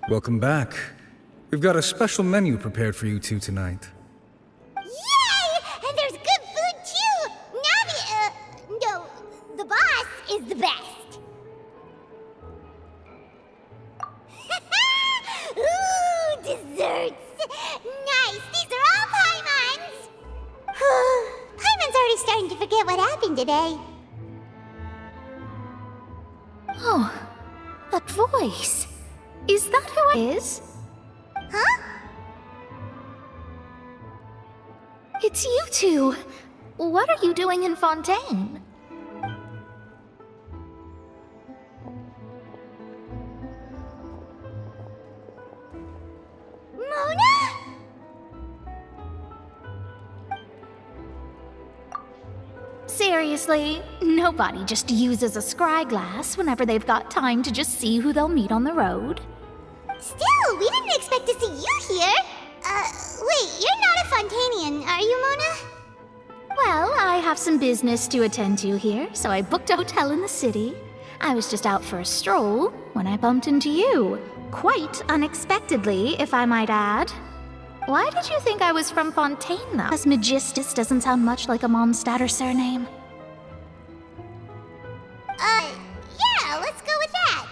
Welcome back. We've got a special menu prepared for you two tonight. Yay! And there's good food too! No, the boss is the best. Ooh, desserts! Nice! These are all Paimon's! Paimon's already starting to forget what happened today. Oh, that voice. Is that who it is? Huh? It's you two. What are you doing in Fontaine? Mona? Seriously, nobody just uses a scry glass whenever they've got time to just see who they'll meet on the road. Still, we didn't expect to see you here. Wait, you're not a Fontanian, are you, Mona? Well, I have some business to attend to here, so I booked a hotel in the city. I was just out for a stroll when I bumped into you. Quite unexpectedly, if I might add. Why did you think I was from Fontaine, though? As Magistus doesn't sound much like a Mondstadter surname. Yeah, let's go with that.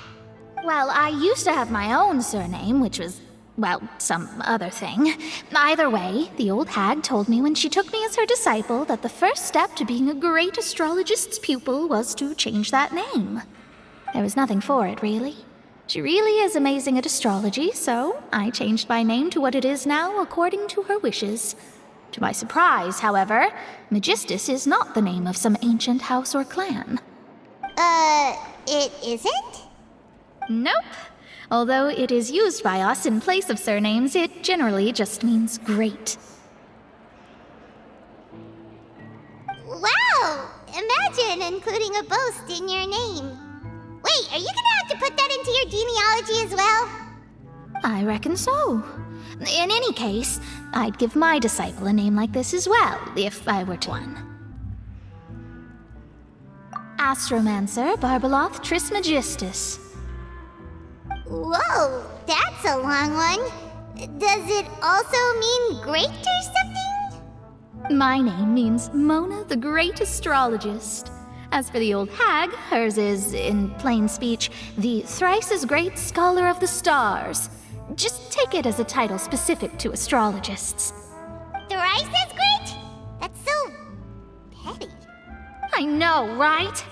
Well, I used to have my own surname, which was, well, some other thing. Either way, the old hag told me when she took me as her disciple that the first step to being a great astrologist's pupil was to change that name. There was nothing for it, really. She really is amazing at astrology, so I changed my name to what it is now according to her wishes. To my surprise, however, Magistus is not the name of some ancient house or clan. It isn't? Nope. Although it is used by us in place of surnames, it generally just means great. Wow! Imagine including a boast in your name. Wait, are you gonna have to put that into your genealogy as well? I reckon so. In any case, I'd give my disciple a name like this as well, if I were to one. Astromancer Barbeloth Trismegistus. Whoa, that's a long one. Does it also mean great or something? My name means Mona the Great Astrologist. As for the old hag, hers is, in plain speech, the thrice-as-great Scholar of the Stars. Just take it as a title specific to astrologists. Thrice as great? That's so petty. I know, right?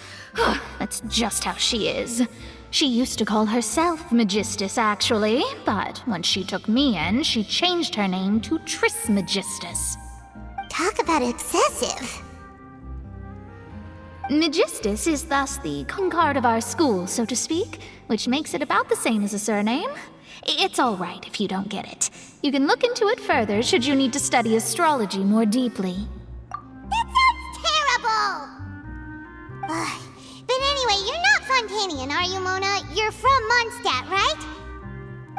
That's just how she is. She used to call herself Magistus, actually, but when she took me in, she changed her name to Trismegistus. Talk about excessive. Magistus is thus the calling card of our school, so to speak, which makes it about the same as a surname. It's all right if you don't get it. You can look into it further should you need to study astrology more deeply. That sounds terrible! But anyway, you're not Fontanian, are you, Mona? You're from Mondstadt, right?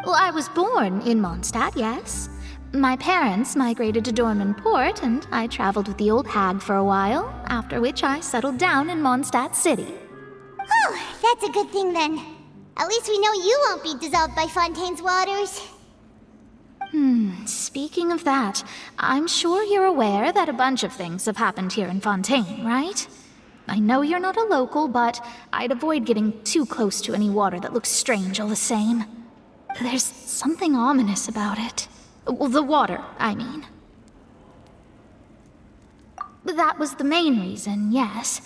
Well, I was born in Mondstadt, yes. My parents migrated to Dorman Port, and I traveled with the old hag for a while, after which I settled down in Mondstadt City. Oh, that's a good thing then. At least we know you won't be dissolved by Fontaine's waters. Speaking of that, I'm sure you're aware that a bunch of things have happened here in Fontaine, right? I know you're not a local, but I'd avoid getting too close to any water that looks strange all the same. There's something ominous about it. Well, the water, I mean. That was the main reason, yes.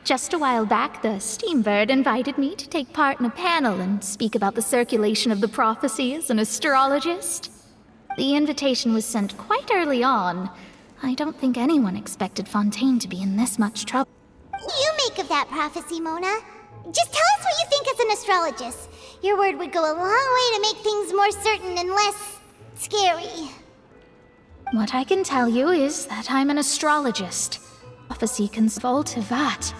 Just a while back, the Steambird invited me to take part in a panel and speak about the circulation of the prophecy as an astrologist. The invitation was sent quite early on. I don't think anyone expected Fontaine to be in this much trouble. What do you make of that prophecy, Mona? Just tell us what you think as an astrologist. Your word would go a long way to make things more certain and less scary. What I can tell you is that I'm an astrologist. Prophecy consult to that.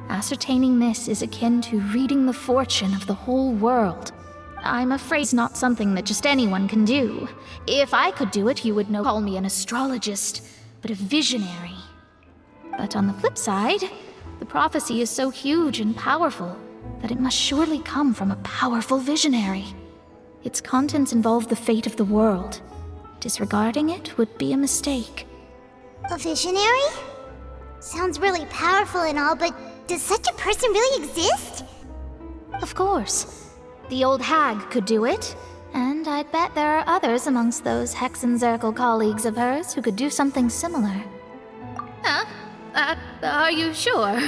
Ascertaining this is akin to reading the fortune of the whole world. I'm afraid it's not something that just anyone can do. If I could do it, you would call me an astrologist, but a visionary. But on the flip side, the prophecy is so huge and powerful that it must surely come from a powerful visionary. Its contents involve the fate of the world. Disregarding it would be a mistake. A visionary? Sounds really powerful and all, but does such a person really exist? Of course. The old hag could do it, and I'd bet there are others amongst those Hexenzirkel colleagues of hers who could do something similar. Huh? Are you sure?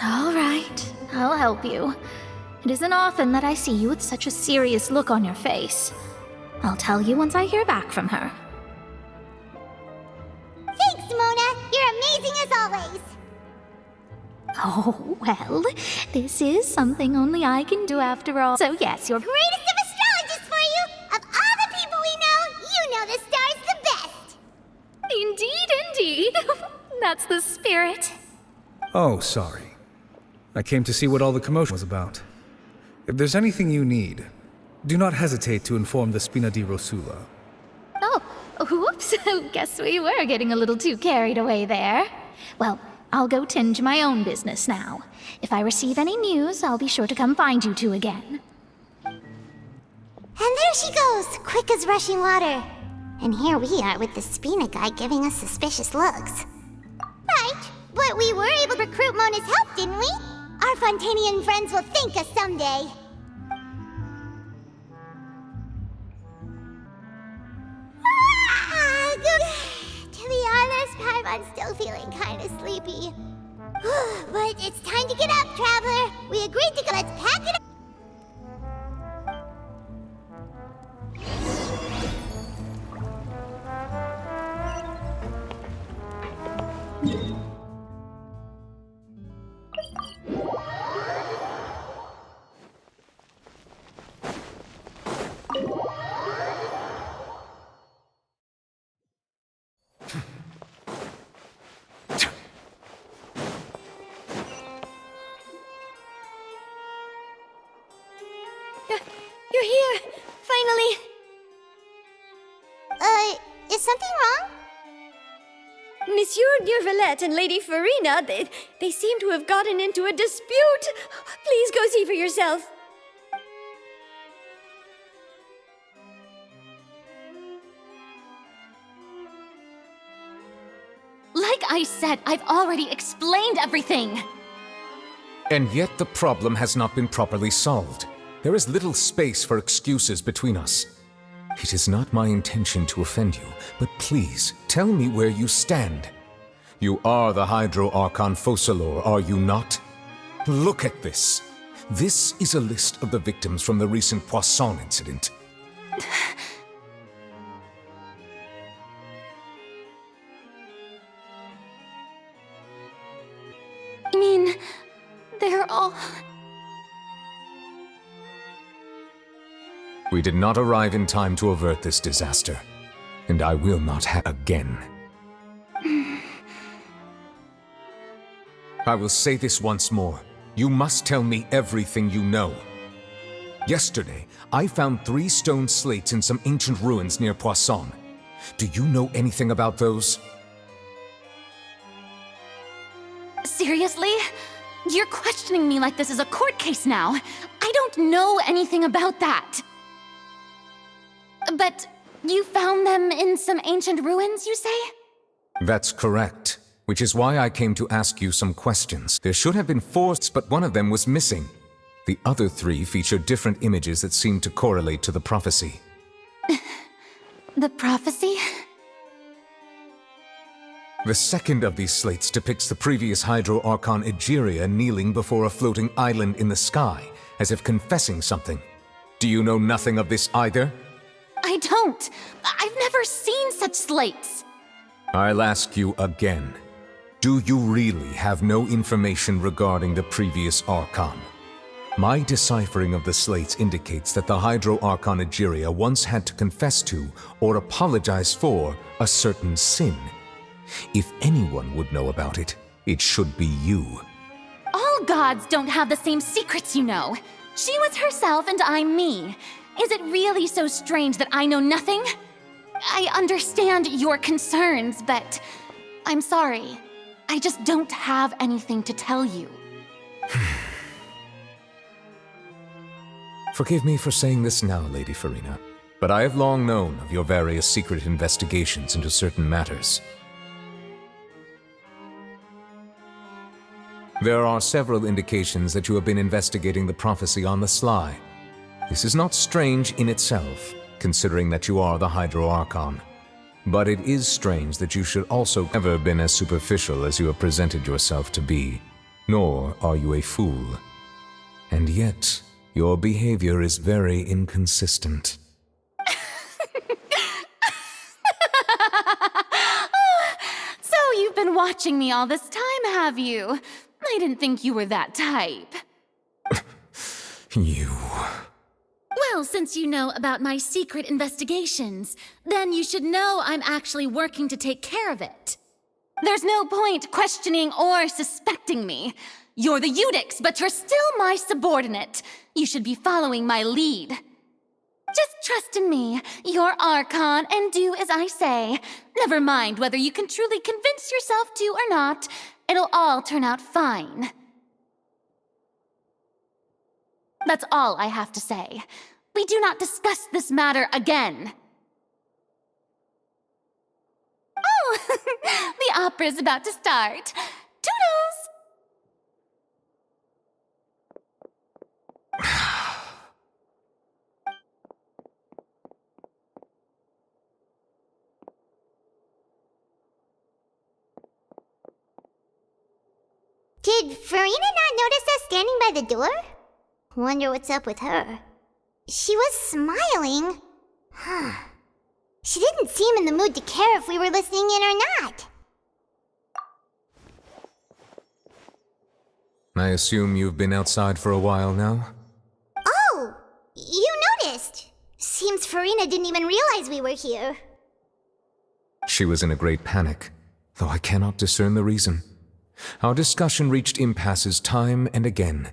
All right, I'll help you. It isn't often that I see you with such a serious look on your face. I'll tell you once I hear back from her. Thanks, Mona! You're amazing as always! Oh, well, this is something only I can do after all. So yes, you're Greatest of astrologists for you! Of all the people we know, you know the star's the best! Indeed. That's the spirit. Oh, sorry. I came to see what all the commotion was about. If there's anything you need, do not hesitate to inform the Spina di Rosula. Oh, whoops. Guess we were getting a little too carried away there. Well, I'll go tend to my own business now. If I receive any news, I'll be sure to come find you two again. And there she goes, quick as rushing water. And here we are with the Spina guy giving us suspicious looks. Right, but we were able to recruit Mona's help, didn't we? Our Fontanian friends will thank us someday. To be honest, I'm still feeling kind of sleepy. But it's time to get up, traveler. We agreed to go. Let's pack it up. You're here! Finally! Is something wrong? Monsieur Durvalette and Lady Farina, they seem to have gotten into a dispute. Please go see for yourself. Like I said, I've already explained everything! And yet the problem has not been properly solved. There is little space for excuses between us. It is not my intention to offend you, but please, tell me where you stand. You are the Hydro Archon Focalor, are you not? Look at this. This is a list of the victims from the recent Poisson incident. I mean, they're all... We did not arrive in time to avert this disaster, and I will not have again. I will say this once more. You must tell me everything you know. Yesterday, I found 3 stone slates in some ancient ruins near Poisson. Do you know anything about those? Seriously? You're questioning me like this is a court case now. I don't know anything about that. But you found them in some ancient ruins, you say? That's correct, which is why I came to ask you some questions. There should have been 4, but one of them was missing. The other 3 feature different images that seem to correlate to the prophecy. The prophecy? The second of these slates depicts the previous Hydro Archon Egeria kneeling before a floating island in the sky, as if confessing something. Do you know nothing of this either? I don't. I've never seen such slates. I'll ask you again. Do you really have no information regarding the previous Archon? My deciphering of the slates indicates that the Hydro Archon Egeria once had to confess to, or apologize for, a certain sin. If anyone would know about it, it should be you. All gods don't have the same secrets, you know. She was herself and I'm me. Is it really so strange that I know nothing? I understand your concerns, but I'm sorry. I just don't have anything to tell you. Forgive me for saying this now, Lady Farina, but I have long known of your various secret investigations into certain matters. There are several indications that you have been investigating the prophecy on the sly. This is not strange in itself, considering that you are the Hydro Archon. But it is strange that you should also ever been as superficial as you have presented yourself to be. Nor are you a fool. And yet, your behavior is very inconsistent. So you've been watching me all this time, have you? I didn't think you were that type. You... Well, since you know about my secret investigations, then you should know I'm actually working to take care of it. There's no point questioning or suspecting me. You're the Eudix, but you're still my subordinate. You should be following my lead. Just trust in me, your Archon, and do as I say. Never mind whether you can truly convince yourself to or not. It'll all turn out fine. That's all I have to say. We do not discuss this matter again. Oh, the opera's about to start. Toodles! Did Farina not notice us standing by the door? Wonder what's up with her. She was smiling. Huh. She didn't seem in the mood to care if we were listening in or not. I assume you've been outside for a while now? Oh, you noticed. Seems Farina didn't even realize we were here. She was in a great panic, though I cannot discern the reason. Our discussion reached impasses time and again,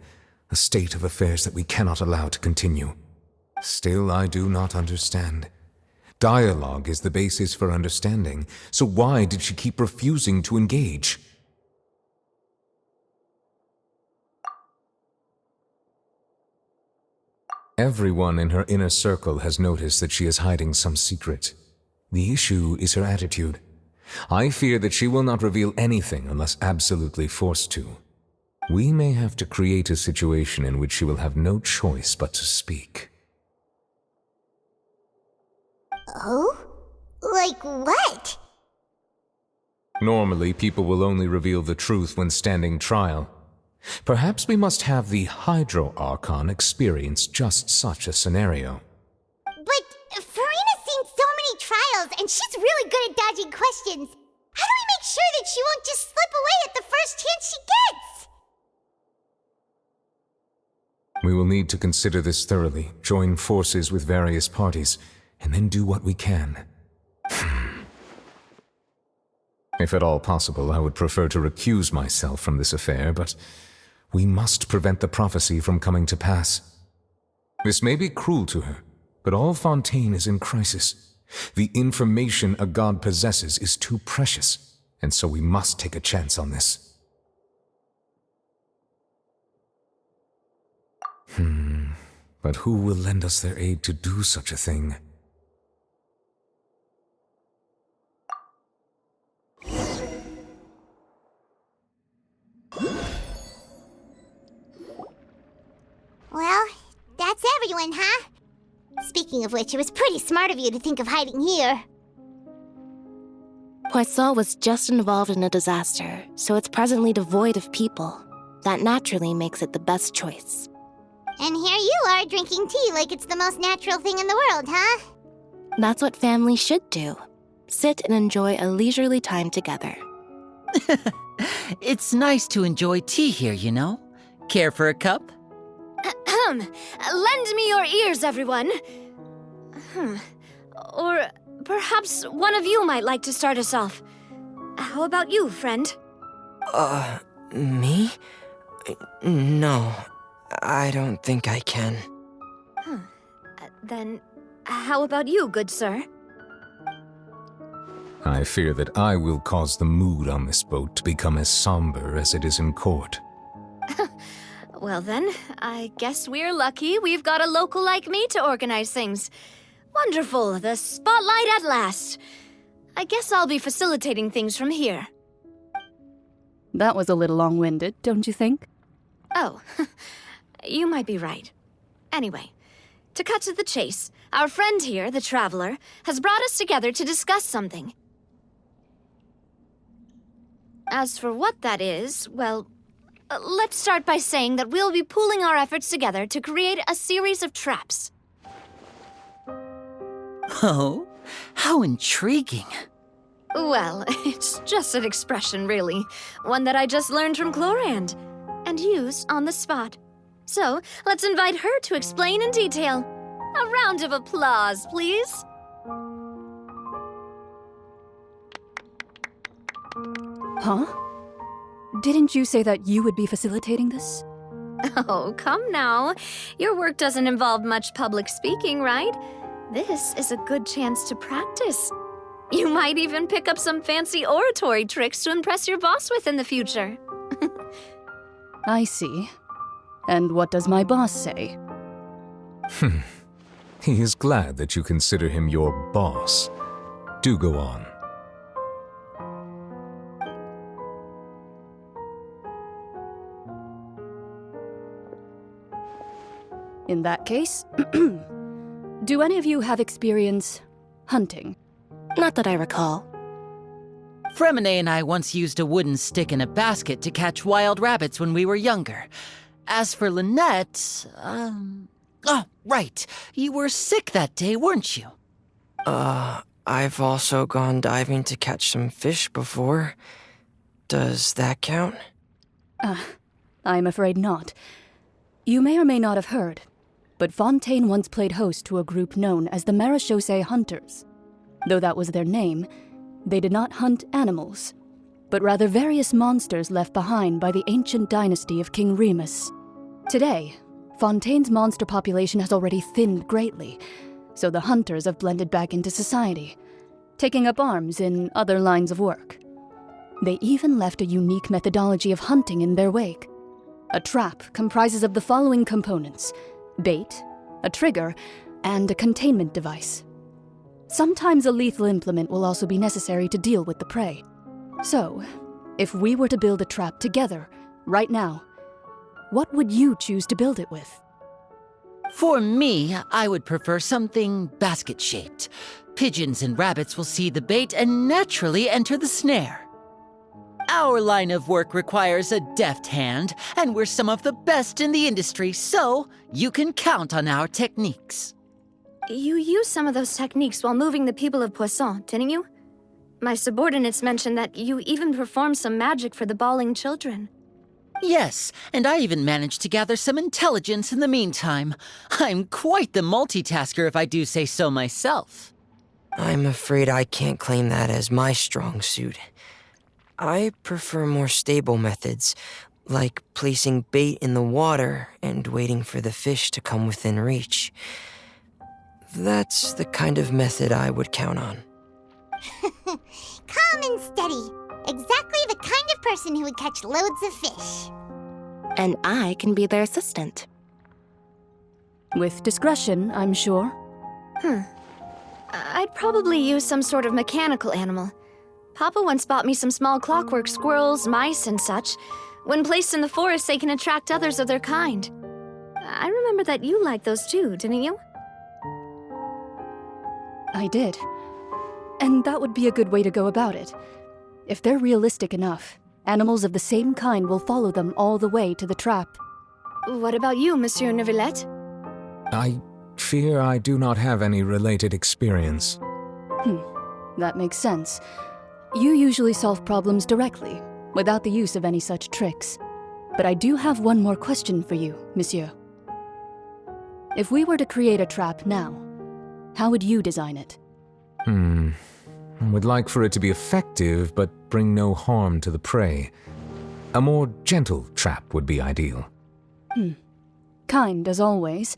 a state of affairs that we cannot allow to continue. Still, I do not understand. Dialogue is the basis for understanding, so why did she keep refusing to engage? Everyone in her inner circle has noticed that she is hiding some secret. The issue is her attitude. I fear that she will not reveal anything unless absolutely forced to. We may have to create a situation in which she will have no choice but to speak. Oh? Like what? Normally, people will only reveal the truth when standing trial. Perhaps we must have the Hydro Archon experience just such a scenario. But Farina's seen so many trials, and she's really good at dodging questions. How do we make sure that she won't just slip away at the first chance she gets? We will need to consider this thoroughly, join forces with various parties, and then do what we can. If at all possible, I would prefer to recuse myself from this affair, but we must prevent the prophecy from coming to pass. This may be cruel to her, but all Fontaine is in crisis. The information a god possesses is too precious, and so we must take a chance on this. But who will lend us their aid to do such a thing? Well, that's everyone, huh? Speaking of which, it was pretty smart of you to think of hiding here. Poisson was just involved in a disaster, so it's presently devoid of people. That naturally makes it the best choice. And here you are drinking tea like it's the most natural thing in the world, huh? That's what families should do. Sit and enjoy a leisurely time together. It's nice to enjoy tea here, you know? Care for a cup? Lend me your ears, everyone. Or perhaps one of you might like to start us off. How about you, friend? Me? No, I don't think I can. Then, how about you, good sir? I fear that I will cause the mood on this boat to become as somber as it is in court. Well then, I guess we're lucky we've got a local like me to organize things. Wonderful, the spotlight at last. I guess I'll be facilitating things from here. That was a little long-winded, don't you think? Oh, you might be right. Anyway, to cut to the chase, our friend here, the Traveler, has brought us together to discuss something. As for what that is, well, let's start by saying that we'll be pooling our efforts together to create a series of traps. Oh, how intriguing. Well, it's just an expression, really. One that I just learned from Chlorand, and used on the spot. So, let's invite her to explain in detail. A round of applause, please. Huh? Didn't you say that you would be facilitating this? Oh, come now. Your work doesn't involve much public speaking, right? This is a good chance to practice. You might even pick up some fancy oratory tricks to impress your boss with in the future. I see. And what does my boss say? He is glad that you consider him your boss. Do go on. In that case, do any of you have experience hunting? Not that I recall. Fremine and I once used a wooden stick in a basket to catch wild rabbits when we were younger. As for Lynette, oh, right. You were sick that day, weren't you? I've also gone diving to catch some fish before. Does that count? I'm afraid not. You may or may not have heard, but Fontaine once played host to a group known as the Marechaussee Hunters. Though that was their name, they did not hunt animals, but rather various monsters left behind by the ancient dynasty of King Remus. Today, Fontaine's monster population has already thinned greatly, so the hunters have blended back into society, taking up arms in other lines of work. They even left a unique methodology of hunting in their wake. A trap comprises of the following components: bait, a trigger, and a containment device. Sometimes a lethal implement will also be necessary to deal with the prey. So, if we were to build a trap together, right now, what would you choose to build it with? For me, I would prefer something basket-shaped. Pigeons and rabbits will see the bait and naturally enter the snare. Our line of work requires a deft hand, and we're some of the best in the industry, so you can count on our techniques. You used some of those techniques while moving the people of Poisson, didn't you? My subordinates mentioned that you even performed some magic for the bawling children. Yes, and I even managed to gather some intelligence in the meantime. I'm quite the multitasker if I do say so myself. I'm afraid I can't claim that as my strong suit. I prefer more stable methods, like placing bait in the water and waiting for the fish to come within reach. That's the kind of method I would count on. Calm and steady. Exactly the kind of person who would catch loads of fish. And I can be their assistant. With discretion, I'm sure. I'd probably use some sort of mechanical animal. Papa once bought me some small clockwork squirrels, mice, and such. When placed in the forest, they can attract others of their kind. I remember that you liked those too, didn't you? I did. And that would be a good way to go about it. If they're realistic enough, animals of the same kind will follow them all the way to the trap. What about you, Monsieur Neuvillette? I fear I do not have any related experience. That makes sense. You usually solve problems directly, without the use of any such tricks. But I do have one more question for you, monsieur. If we were to create a trap now, how would you design it? I would like for it to be effective, but bring no harm to the prey. A more gentle trap would be ideal. Kind, as always.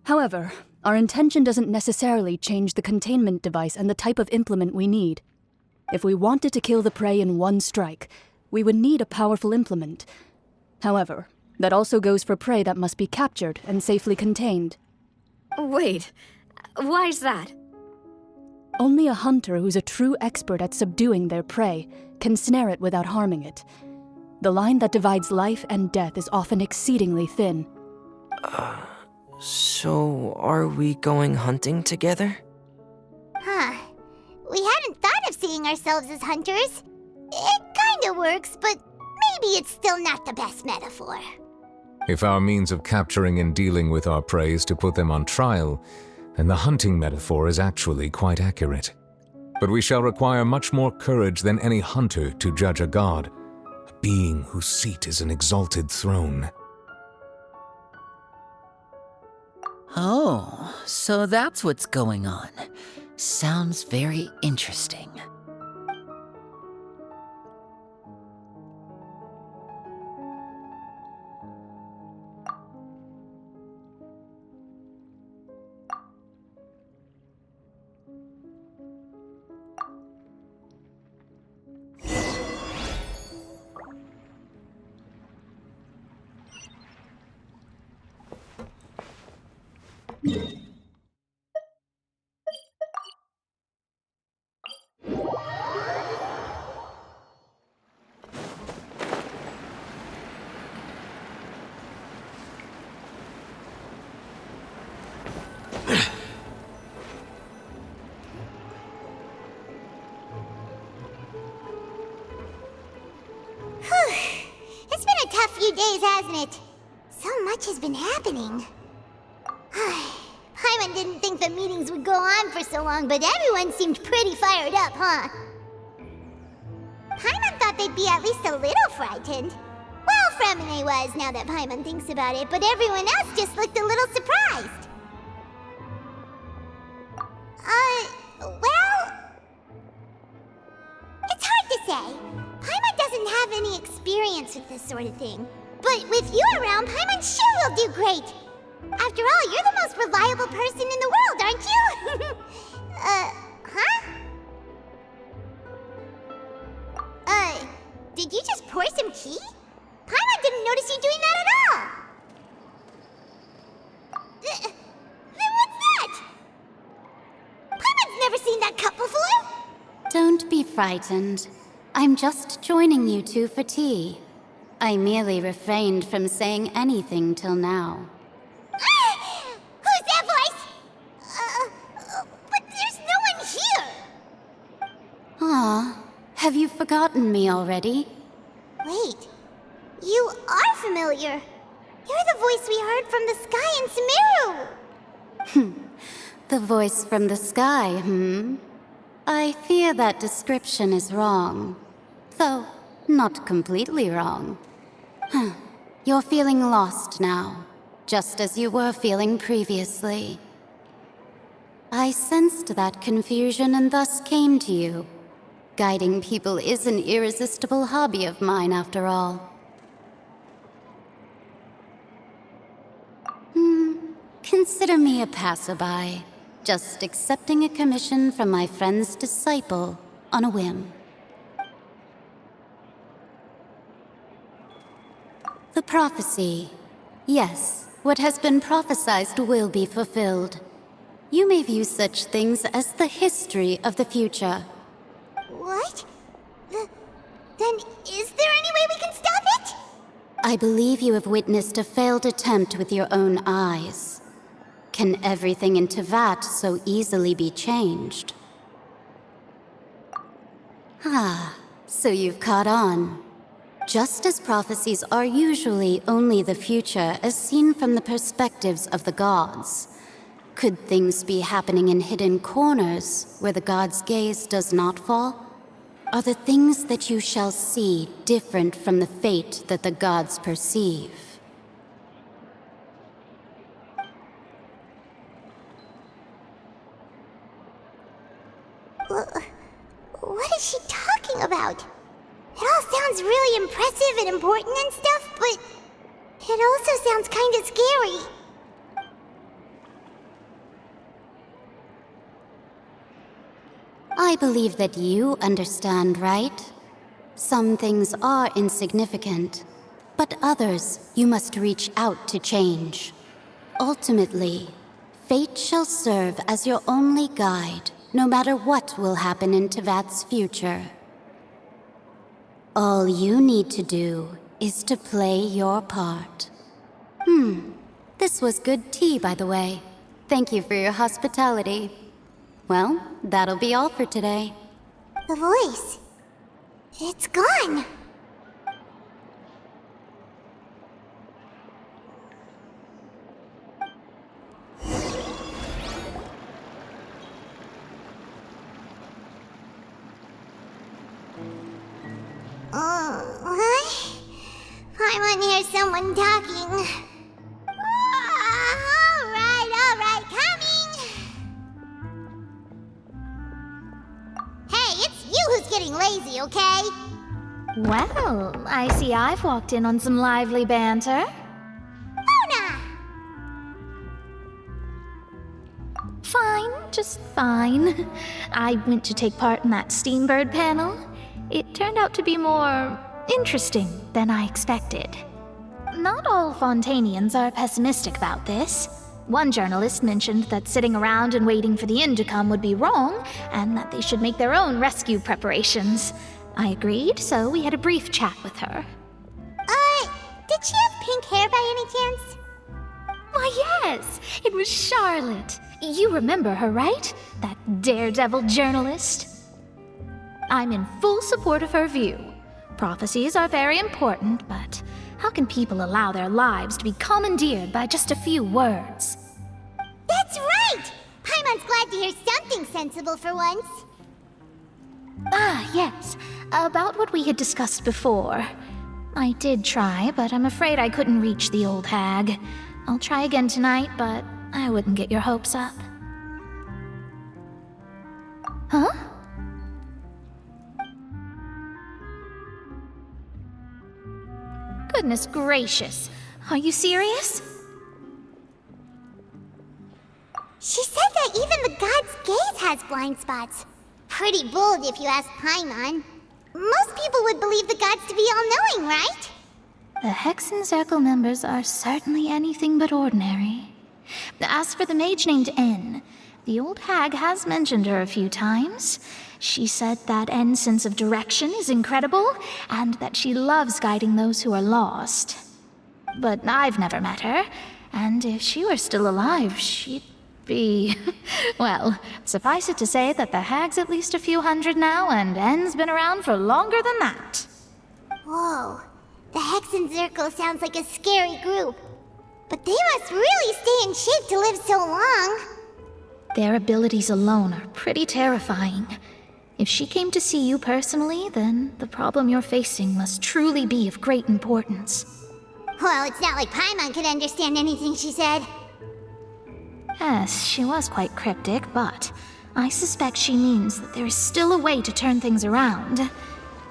However, our intention doesn't necessarily change the containment device and the type of implement we need. If we wanted to kill the prey in one strike, we would need a powerful implement. However, That also goes for prey that must be captured and safely contained. Wait, why's that? Only a hunter who's a true expert at subduing their prey can snare it without harming it. The line that divides life and death is often exceedingly thin. So are we going hunting together? Huh. We hadn't thought of seeing ourselves as hunters. It kinda works, but maybe it's still not the best metaphor. If our means of capturing and dealing with our prey is to put them on trial, then the hunting metaphor is actually quite accurate. But we shall require much more courage than any hunter to judge a god, a being whose seat is an exalted throne. Oh, so that's what's going on. Sounds very interesting. It's been a tough few days, hasn't it? So much has been happening. Paimon didn't think the meetings would go on for so long, but everyone seemed pretty fired up, huh? Paimon thought they'd be at least a little frightened. Well, Fremine was, now that Paimon thinks about it, but everyone else just looked a little surprised. Well... It's hard to say. Paimon doesn't have any experience with this sort of thing. But with you around, Paimon sure will do great. After all, you're the most reliable person in the world, aren't you? Did you just pour some tea? Paimon didn't notice you doing that at all. Then what's that? Paimon's never seen that cup before. Don't be frightened. I'm just joining you two for tea. I merely refrained from saying anything till now. Who's that voice? But there's no one here. Aw, have you forgotten me already? Wait, you are familiar. You're the voice we heard from the sky in Sumeru. The voice from the sky, I fear that description is wrong. Though, not completely wrong. You're feeling lost now, just as you were feeling previously. I sensed that confusion and thus came to you. Guiding people is an irresistible hobby of mine, after all. Consider me a passerby, just accepting a commission from my friend's disciple on a whim. The prophecy. Yes, what has been prophesied will be fulfilled. You may view such things as the history of the future. What? Then is there any way we can stop it? I believe you have witnessed a failed attempt with your own eyes. Can everything in Tevat so easily be changed? So you've caught on. Just as prophecies are usually only the future as seen from the perspectives of the gods, could things be happening in hidden corners where the gods' gaze does not fall? Are the things that you shall see different from the fate that the gods perceive? What is she talking about? It all sounds really impressive and important and stuff, but it also sounds kind of scary. I believe that you understand, right? Some things are insignificant, but others you must reach out to change. Ultimately, fate shall serve as your only guide, no matter what will happen in Tevat's future. All you need to do is to play your part. This was good tea, by the way. Thank you for your hospitality. Well, that'll be all for today. The voice. It's gone. What? I hear someone talking. All right, coming. Hey, it's you who's getting lazy, okay? Well, I see I've walked in on some lively banter. Luna! Fine, just fine. I went to take part in that Steambird panel. It turned out to be more interesting than I expected. Not all Fontainians are pessimistic about this. One journalist mentioned that sitting around and waiting for the end to come would be wrong, and that they should make their own rescue preparations. I agreed, so we had a brief chat with her. Did she have pink hair by any chance? Why, yes, it was Charlotte. You remember her, right? That daredevil journalist? I'm in full support of her view. Prophecies are very important, but how can people allow their lives to be commandeered by just a few words? That's right! Paimon's glad to hear something sensible for once. Ah, yes. About what we had discussed before. I did try, but I'm afraid I couldn't reach the old hag. I'll try again tonight, but I wouldn't get your hopes up. Huh? Goodness gracious. Are you serious? She said that even the god's gaze has blind spots. Pretty bold if you ask Paimon. Most people would believe the gods to be all-knowing, right? The Hexen Circle members are certainly anything but ordinary. As for the mage named N, the old hag has mentioned her a few times. She said that N's sense of direction is incredible, and that she loves guiding those who are lost. But I've never met her, and if she were still alive, she'd be... Well, suffice it to say that the hag's at least a few hundred now, and N's been around for longer than that. Whoa, the Hexen Circle sounds like a scary group. But they must really stay in shape to live so long. Their abilities alone are pretty terrifying. If she came to see you personally, then the problem you're facing must truly be of great importance. Well, it's not like Paimon could understand anything she said. Yes, she was quite cryptic, but I suspect she means that there is still a way to turn things around.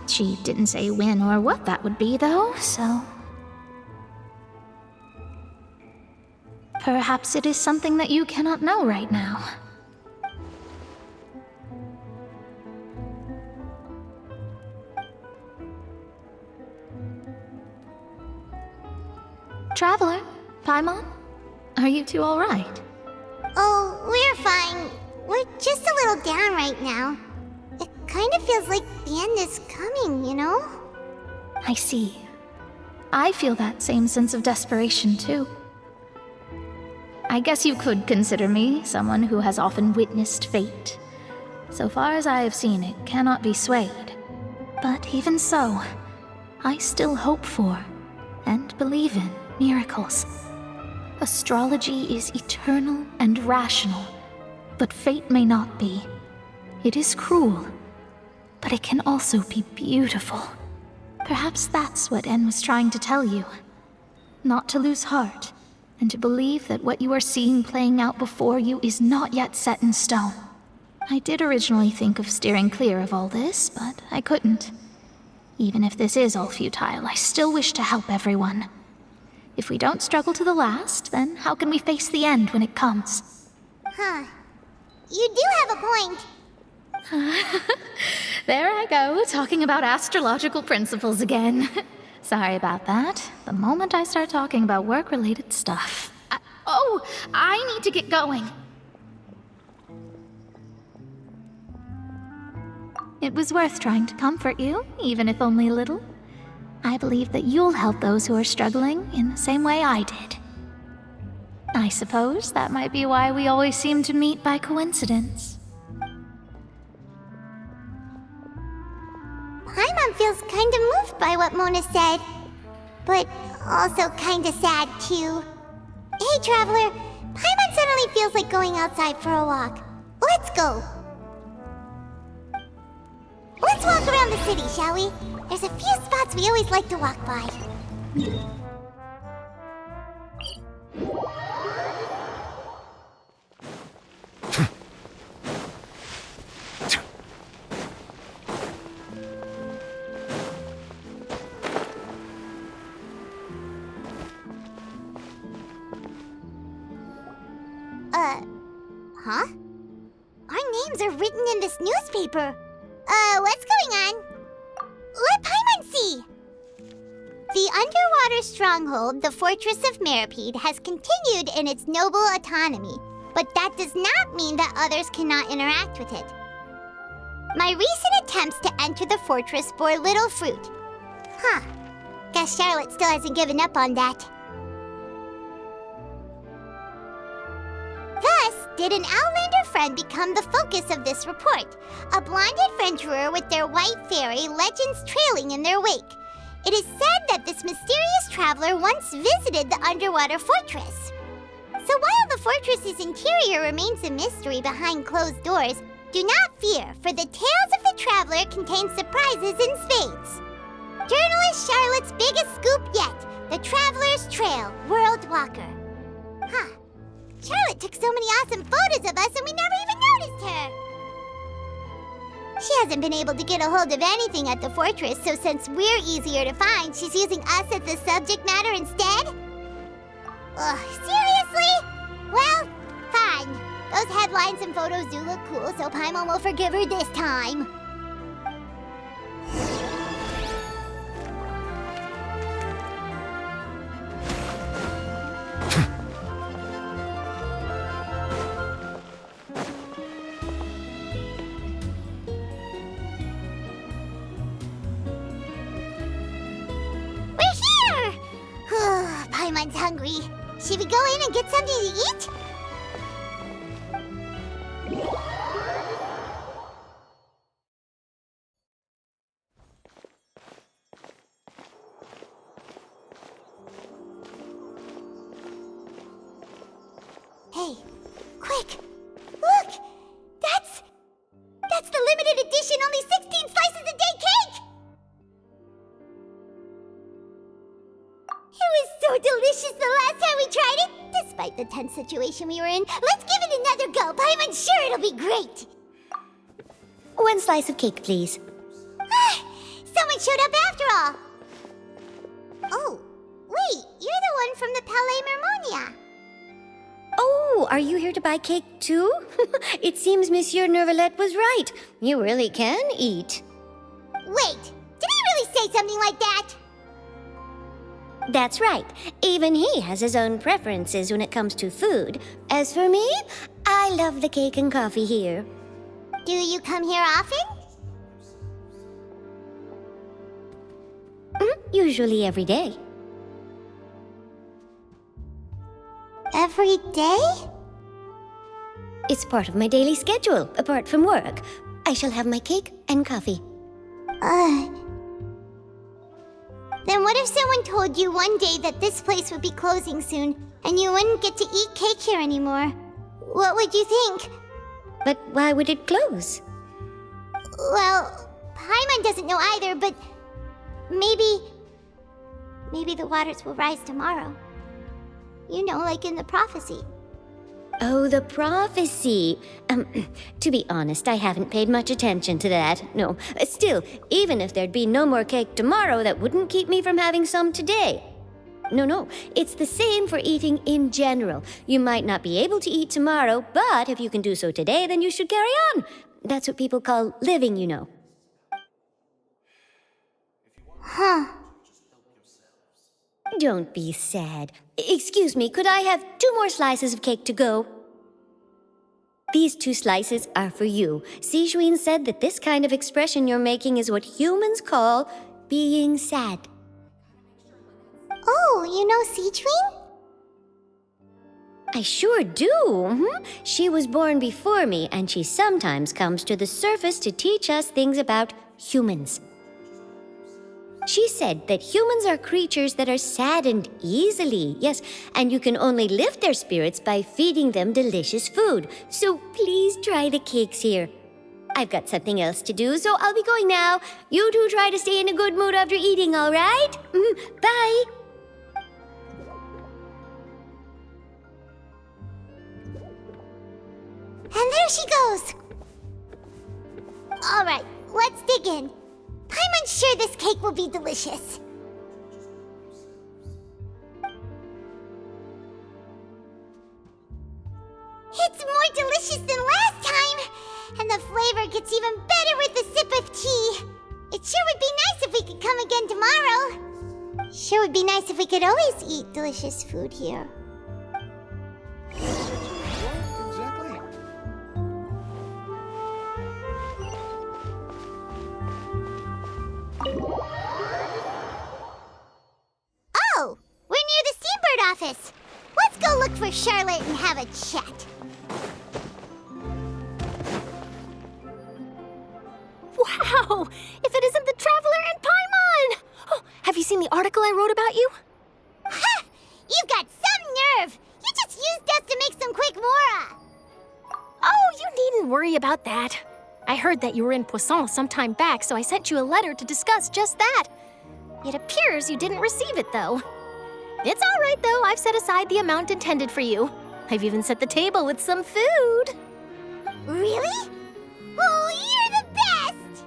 She didn't say when or what that would be, though, so... Perhaps it is something that you cannot know right now. Traveler, Paimon, are you two all right? Oh, we're fine. We're just a little down right now. It kind of feels like the end is coming, you know? I see. I feel that same sense of desperation, too. I guess you could consider me someone who has often witnessed fate. So far as I have seen, it cannot be swayed. But even so, I still hope for, and believe in, miracles. Astrology is eternal and rational, but fate may not be. It is cruel, but it can also be beautiful. Perhaps that's what En was trying to tell you. Not to lose heart, and to believe that what you are seeing playing out before you is not yet set in stone. I did originally think of steering clear of all this, but I couldn't. Even if this is all futile, I still wish to help everyone. If we don't struggle to the last, then how can we face the end when it comes? Huh. You do have a point. There I go, talking about astrological principles again. Sorry about that. The moment I start talking about work-related stuff. I need to get going. It was worth trying to comfort you, even if only a little. I believe that you'll help those who are struggling in the same way I did. I suppose that might be why we always seem to meet by coincidence. Paimon feels kinda moved by what Mona said, but also kinda sad too. Hey, Traveler, Paimon suddenly feels like going outside for a walk. Let's go! Let's walk around the city, shall we? There's a few spots we always like to walk by. Huh? Our names are written in this newspaper. What's going on? Let Paimon see! The underwater stronghold, the Fortress of Meripede, has continued in its noble autonomy, but that does not mean that others cannot interact with it. My recent attempts to enter the fortress bore little fruit. Huh. Guess Charlotte still hasn't given up on that. Thus, did an Outlander friend become the focus of this report, a blonde adventurer with their white fairy legends trailing in their wake. It is said that this mysterious traveler once visited the underwater fortress. So while the fortress's interior remains a mystery behind closed doors, do not fear, for the tales of the traveler contain surprises in spades. Journalist Charlotte's biggest scoop yet, the Traveler's Trail, World Walker. Huh. Charlotte took so many awesome photos of us and we never even noticed her! She hasn't been able to get a hold of anything at the fortress, so since we're easier to find, she's using us as the subject matter instead? Ugh, seriously? Well, fine. Those headlines and photos do look cool, so Paimon will forgive her this time. Paimon's hungry. Should we go in and get something to eat? Hey, quick! Look! That's the limited edition, only 16 slices a day cake! It was so delicious the last time we tried it! Despite the tense situation we were in, let's give it another go. I'm sure it'll be great! One slice of cake, please. Someone showed up after all! Oh, wait, you're the one from the Palais Mermonia. Oh, are you here to buy cake too? It seems Monsieur Nervalette was right. You really can eat. Wait, did he really say something like that? That's right. Even he has his own preferences when it comes to food. As for me, I love the cake and coffee here. Do you come here often? Usually every day. Every day? It's part of my daily schedule, apart from work. I shall have my cake and coffee. Then what if someone told you one day that this place would be closing soon, and you wouldn't get to eat cake here anymore? What would you think? But why would it close? Well, Paimon doesn't know either, but maybe the waters will rise tomorrow. You know, like in the prophecy. Oh, the prophecy. To be honest, I haven't paid much attention to that. No, still, even if there'd be no more cake tomorrow, that wouldn't keep me from having some today. No, it's the same for eating in general. You might not be able to eat tomorrow, but if you can do so today, then you should carry on. That's what people call living, you know. Huh. Don't be sad. Excuse me, could I have 2 more slices of cake to go? These 2 slices are for you. Sijuin said that this kind of expression you're making is what humans call being sad. Oh, you know Sijuin? I sure do. She was born before me, and she sometimes comes to the surface to teach us things about humans. She said that humans are creatures that are saddened easily, yes, and you can only lift their spirits by feeding them delicious food. So please try the cakes here. I've got something else to do, so I'll be going now. You two try to stay in a good mood after eating, all right? Bye. And there she goes. All right, let's dig in. Paimon's sure this cake will be delicious. It's more delicious than last time, and the flavor gets even better with a sip of tea. It sure would be nice if we could come again tomorrow. Sure would be nice if we could always eat delicious food here. Oh, we're near the Seabird office. Let's go look for Charlotte and have a chat. Wow! If it isn't the Traveler and Paimon! Oh, have you seen the article I wrote about you? Ha! You've got some nerve! You just used us to make some quick mora! Oh, you needn't worry about that. I heard that you were in Poisson some time back, so I sent you a letter to discuss just that. It appears you didn't receive it, though. It's all right, though. I've set aside the amount intended for you. I've even set the table with some food. Really? Oh, you're the best!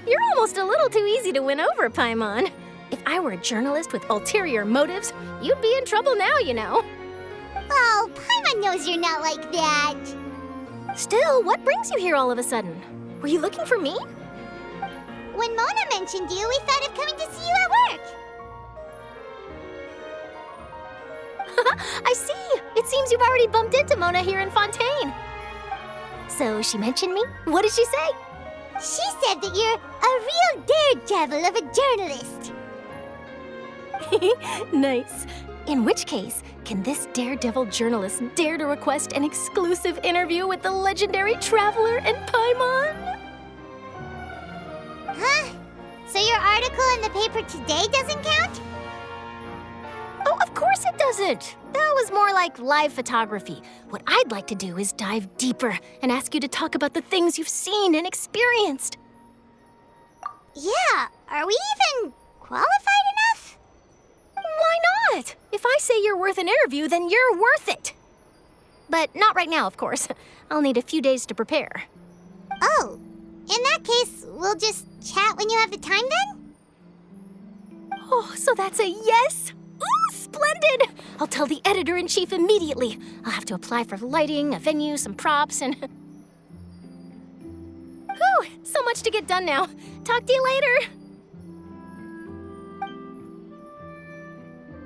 You're almost a little too easy to win over, Paimon. If I were a journalist with ulterior motives, you'd be in trouble now, you know. Oh, Paimon knows you're not like that. Still, what brings you here all of a sudden? Were you looking for me? When Mona mentioned you, we thought of coming to see you at work. I see. It seems you've already bumped into Mona here in Fontaine. So she mentioned me? What did she say? She said that you're a real daredevil of a journalist. Nice. In which case, can this daredevil journalist dare to request an exclusive interview with the legendary Traveler and Paimon? Huh? So your article in the paper today doesn't count? Oh, of course it doesn't. That was more like live photography. What I'd like to do is dive deeper and ask you to talk about the things you've seen and experienced. Yeah, are we even qualified enough? Why not? If I say you're worth an interview, then you're worth it. But not right now, of course. I'll need a few days to prepare. Oh, in that case, we'll just chat when you have the time then? Oh, so that's a yes? Ooh, splendid! I'll tell the editor-in-chief immediately. I'll have to apply for lighting, a venue, some props, and... Whew, so much to get done now. Talk to you later.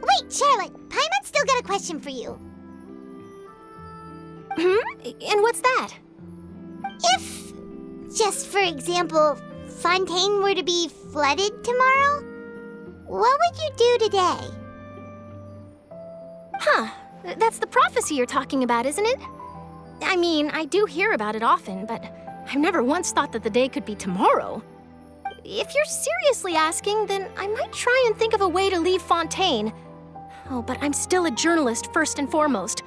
Wait, Charlotte, Paimon's still got a question for you. And what's that? If, just for example, Fontaine were to be flooded tomorrow, what would you do today? Huh, that's the prophecy you're talking about, isn't it? I mean, I do hear about it often, but I've never once thought that the day could be tomorrow. If you're seriously asking, then I might try and think of a way to leave Fontaine. Oh, but I'm still a journalist first and foremost.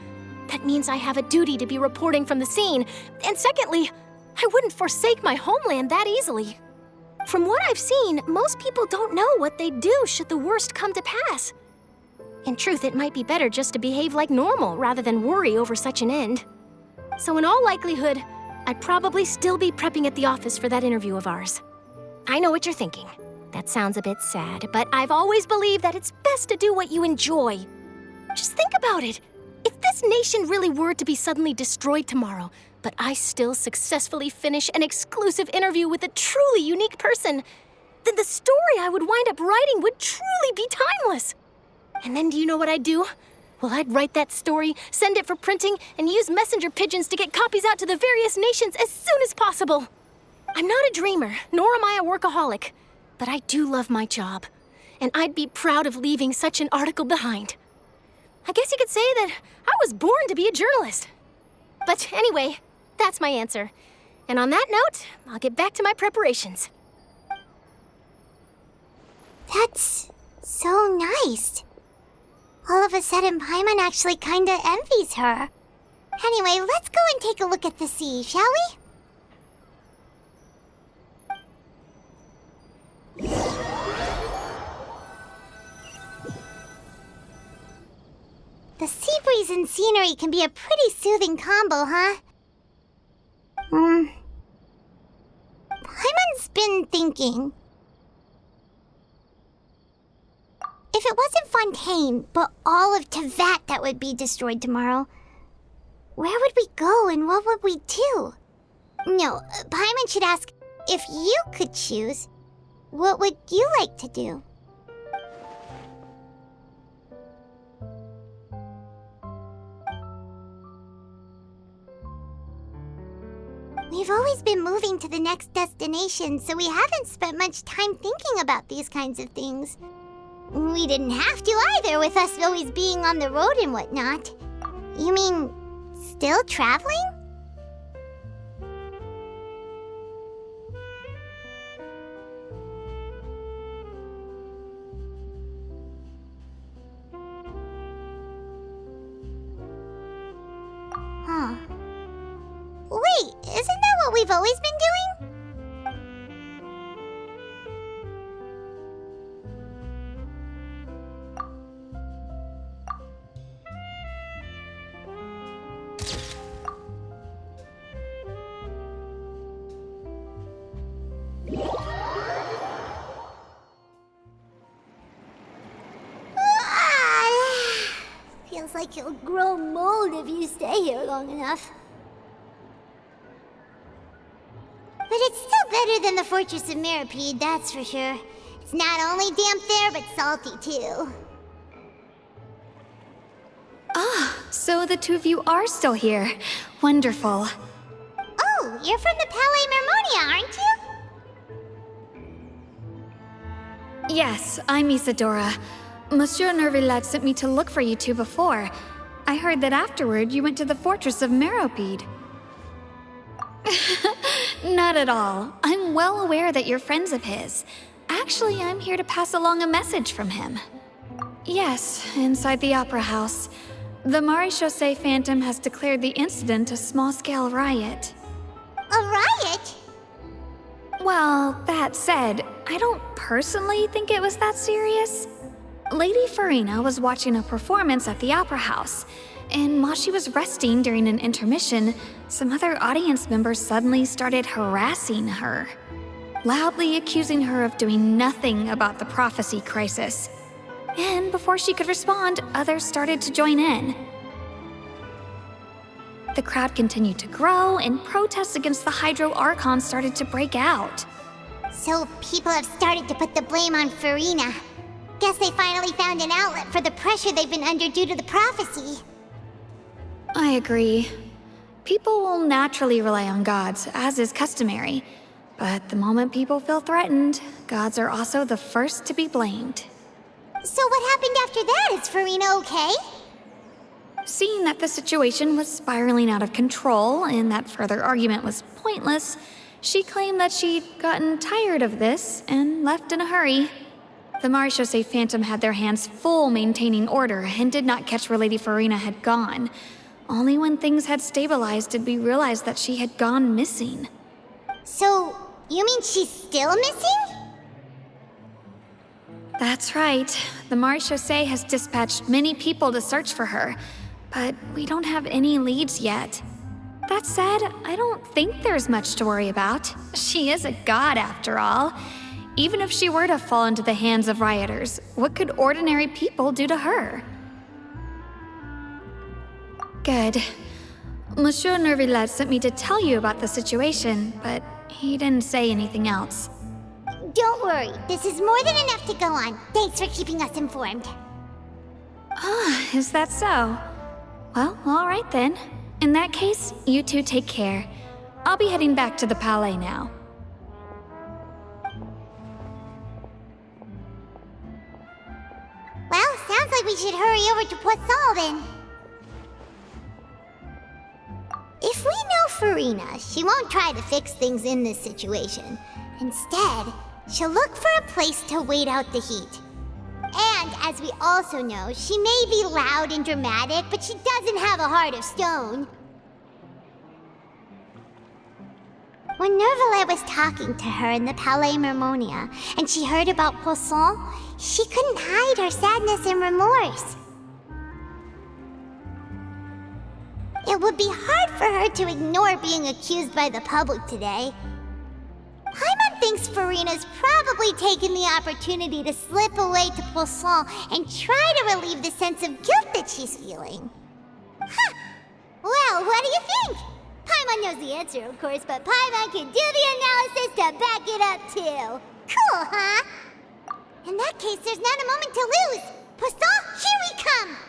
That means I have a duty to be reporting from the scene. And secondly, I wouldn't forsake my homeland that easily. From what I've seen, most people don't know what they'd do should the worst come to pass. In truth, it might be better just to behave like normal rather than worry over such an end. So in all likelihood, I'd probably still be prepping at the office for that interview of ours. I know what you're thinking. That sounds a bit sad, but I've always believed that it's best to do what you enjoy. Just think about it. If this nation really were to be suddenly destroyed tomorrow, but I still successfully finish an exclusive interview with a truly unique person, then the story I would wind up writing would truly be timeless. And then do you know what I'd do? Well, I'd write that story, send it for printing, and use messenger pigeons to get copies out to the various nations as soon as possible. I'm not a dreamer, nor am I a workaholic, but I do love my job, and I'd be proud of leaving such an article behind. I guess you could say that I was born to be a journalist. But anyway, that's my answer. And on that note, I'll get back to my preparations. That's so nice. All of a sudden, Paimon actually kinda envies her. Anyway, let's go and take a look at the sea, shall we? The sea breeze and scenery can be a pretty soothing combo, huh? Paimon's been thinking. If it wasn't Fontaine, but all of Tevat that would be destroyed tomorrow, where would we go and what would we do? No, Paimon should ask, if you could choose, what would you like to do? We've always been moving to the next destination, so we haven't spent much time thinking about these kinds of things. We didn't have to either, with us always being on the road and whatnot. You mean, still traveling? Huh. Wait, isn't that what we've always been doing? Feels like you'll grow mold if you stay here long enough. But it's still better than the Fortress of Meropide, that's for sure. It's not only damp there, but salty too. So the two of you are still here. Wonderful. Oh, you're from the Palais Mermonia, aren't you? Yes, I'm Isadora. Monsieur Nervillet sent me to look for you two before. I heard that afterward you went to the Fortress of Meropide. Not at all. I'm well aware that you're friends of his. Actually, I'm here to pass along a message from him. Yes, inside the Opera House. The Maréchaussée Phantom has declared the incident a small-scale riot. A riot? Well, that said, I don't personally think it was that serious. Lady Farina was watching a performance at the Opera House, and while she was resting during an intermission, some other audience members suddenly started harassing her, loudly accusing her of doing nothing about the prophecy crisis. And before she could respond, others started to join in. The crowd continued to grow, and protests against the Hydro Archon started to break out. So people have started to put the blame on Farina. Guess they finally found an outlet for the pressure they've been under due to the prophecy. I agree. People will naturally rely on gods, as is customary. But the moment people feel threatened, gods are also the first to be blamed. So what happened after that? Is Farina okay? Seeing that the situation was spiraling out of control and that further argument was pointless, she claimed that she'd gotten tired of this and left in a hurry. The Maréchaussée Phantom had their hands full maintaining order and did not catch where Lady Farina had gone. Only when things had stabilized did we realize that she had gone missing. So, you mean she's still missing? That's right. The Maréchaussée has dispatched many people to search for her, but we don't have any leads yet. That said, I don't think there's much to worry about. She is a god after all. Even if she were to fall into the hands of rioters, what could ordinary people do to her? Good. Monsieur Nervillet sent me to tell you about the situation, but he didn't say anything else. Don't worry, this is more than enough to go on. Thanks for keeping us informed. Ah, is that so? Well, alright then. In that case, you two take care. I'll be heading back to the Palais now. Well, sounds like we should hurry over to Poisson then. If we know Farina, she won't try to fix things in this situation. Instead, she'll look for a place to wait out the heat. And as we also know, she may be loud and dramatic, but she doesn't have a heart of stone. When Nervalet was talking to her in the Palais Mermonia, and she heard about Poisson, she couldn't hide her sadness and remorse. It would be hard for her to ignore being accused by the public today. Paimon thinks Farina's probably taken the opportunity to slip away to Poisson and try to relieve the sense of guilt that she's feeling. Huh. Well, what do you think? Paimon knows the answer, of course, but Paimon can do the analysis to back it up, too. Cool, huh? In that case, there's not a moment to lose. Poisson, here we come!